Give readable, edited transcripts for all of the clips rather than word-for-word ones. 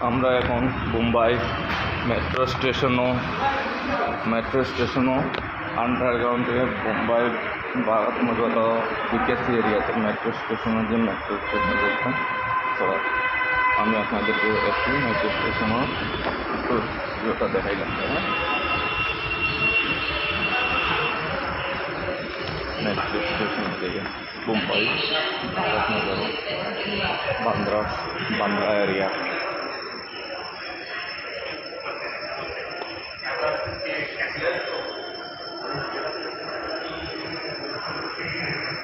আমরা এখন Mumbai metro স্টেশনও underground থেকে মুম্বাই ভারত বিকেসি এরিয়াতে মেট্রো স্টেশনের যে মেট্রো স্টেশন দেখবেন। তো আমি আপনাদেরকে একটু মেট্রো স্টেশনও একটু ভিউটা দেখাইলাম। হ্যাঁ, মেট্রো স্টেশন থেকে মুম্বাই ভারতনগর বান্দ্রা এরিয়া।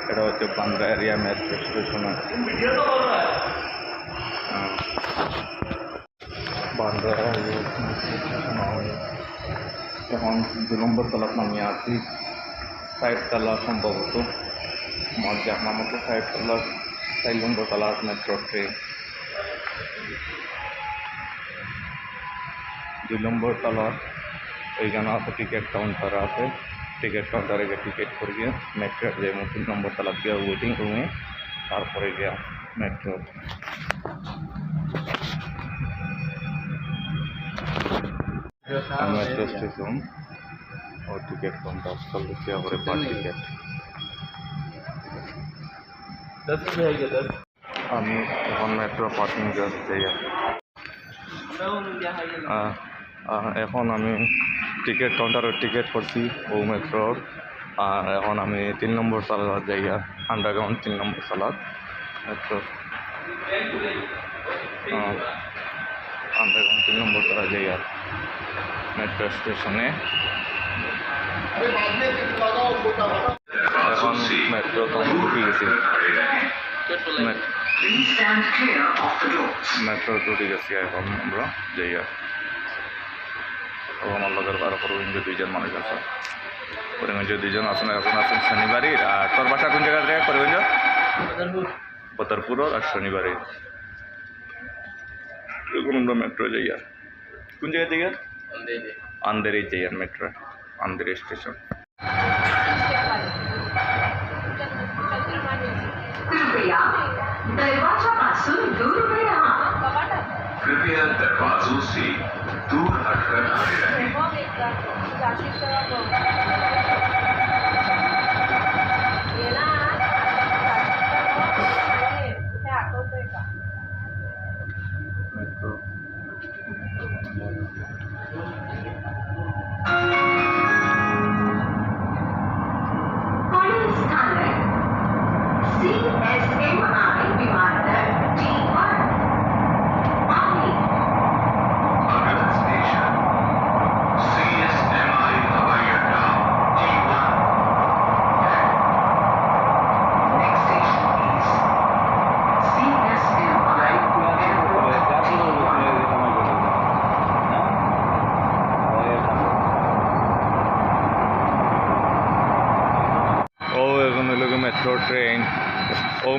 এটা হচ্ছে Bandra area metro station. Bandra এখন 2 নম্বর তলাত নামিয়ে আছি। 4 তলা সম্ভবত আমার জানা মতো 4 নম্বর তলার মেট্রো ট্রেন। 2 নম্বর তলার এইখানে আছে টিকিট কাউন্টার আছে। টিকিট কাউন্টারে গিয়ে টিকিট করে গিয়ে মেট্রো যে 3 নম্বর তলা গিয়ে ওয়েটিং রুমে, তারপরে গিয়া মেট্রো। মেট্রো স্টেশন ও টিকিট কাউন্টার 40 টাকা করে পার টিকিট। আমি এখন মেট্রো পার্কিং যাচ্ছি। এখন আমি টিকিট কাউন্টারে টিকিট করছি ও মেট্রোর। আর এখন আমি 3 নম্বর তলার জায়গা আন্ডারগ্রাউন্ড 3 নম্বর তলার মেট্রো আন্ডারগ্রাউন্ড 3 নম্বর তলার জায়গা মেট্রো স্টেশনে। এখন মেট্রো তো আমি ঢুকে গেছি। মেট্রো ঢুকে গেছি এখন আমরা জায়গা। ও আমার লগের আরো করিমগঞ্জে 2জন মানুষ আছে। করিমগঞ্জে 2জন আছেন। এখন আছেন শনিবারের। আর তোর বাসা কোন জায়গা থেকে? করিমগঞ্জ বতরপুর আর শনিবারের। এখন আমরা মেট্রো জায়গা কোন জায়গা থেকে? আন্দেরি জায়গা মেট্রো আন্দেরি স্টেশন। कृपया दरवाजों से दूर हटकर खड़े रहें।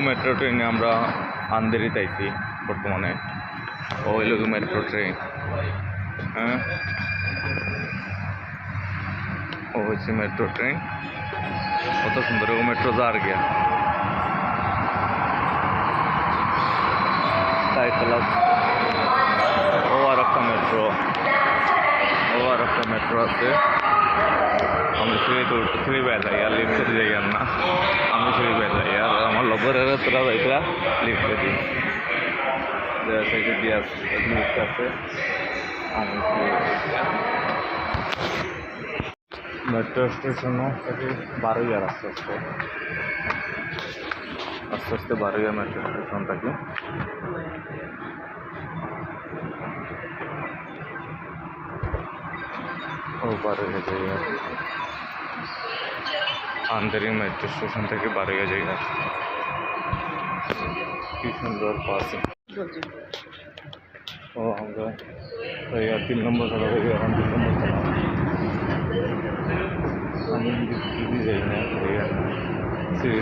মেট্রো ট্রেনে আমরা আন্দেরিতে আইছি বর্তমানে। ওই লোক মেট্রো ট্রেন। হ্যাঁ, ও হচ্ছে মেট্রো ট্রেন। কত সুন্দর ও মেট্রো যার গিয়া তাই তলাস। ও আর একটা মেট্রো আছে। আমি সিঁড়ি বেয়ে যাই আর লিফ্টে যাই না। আমি সিঁড়ি বেয়ে যাই আর আমার লগের তোরা যাইতরা লিফ্টে দিই। দিয়ে লিফ্ট আছে। আমি মেট্রো স্টেশন থেকে বারোইয়ার আস্তে আস্তে বারোইয়ার মেট্রো স্টেশন থেকে ও বারোইয়া জায়গা আন্দেরি মেট্রো স্টেশন থেকে বারোইয়া জায়গা। কি সুন্দর পাশে। ও আমরা 3 নম্বর তলা থেকে এখন 3 নম্বর তলা। আমি যদি যাই না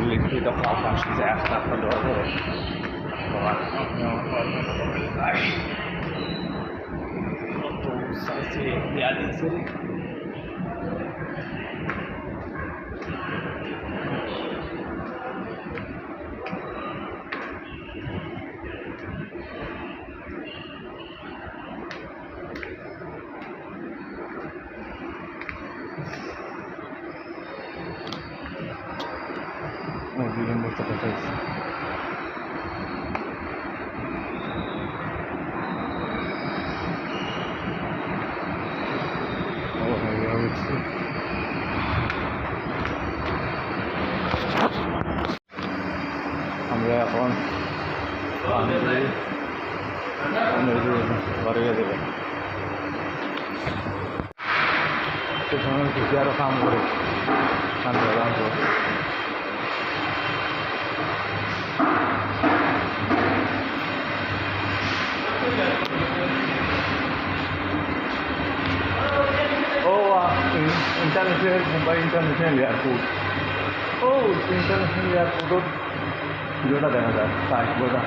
লিফ্টটা আসছে একটা দেওয়া ধরে ঘরে দেবে স্টেশনের কিছু আরও কাম করে আন্দোলন international Mumbai international airport international airport जोड़ा देखा जाए साइड बोला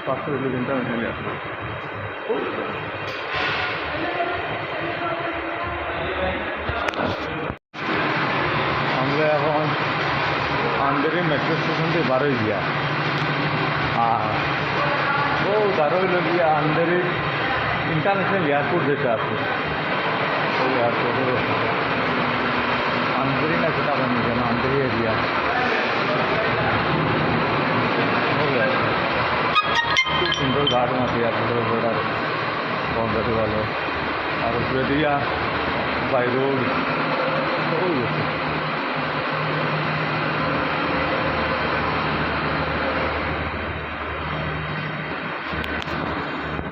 पास इंटरनेशनल एयरपोर्ट আমরা এখন আন্দারে মেট্রো স্টেশন থেকে বার হয়ে গিয়া আর ও বার হইল গিয়া আন্দারে ইন্টারন্যাশনাল এয়ারপোর্ট যেটা আছে ওই এয়ারপোর্টের আন্দারি না সেটা বানি কেন আন্দারি এরিয়া খুব সুন্দর গার্ডেন আছে এয়ারপোর্টের উপর আর বাউন্ডারি ভালো আর উপরে দিয়া বাই রোড ওই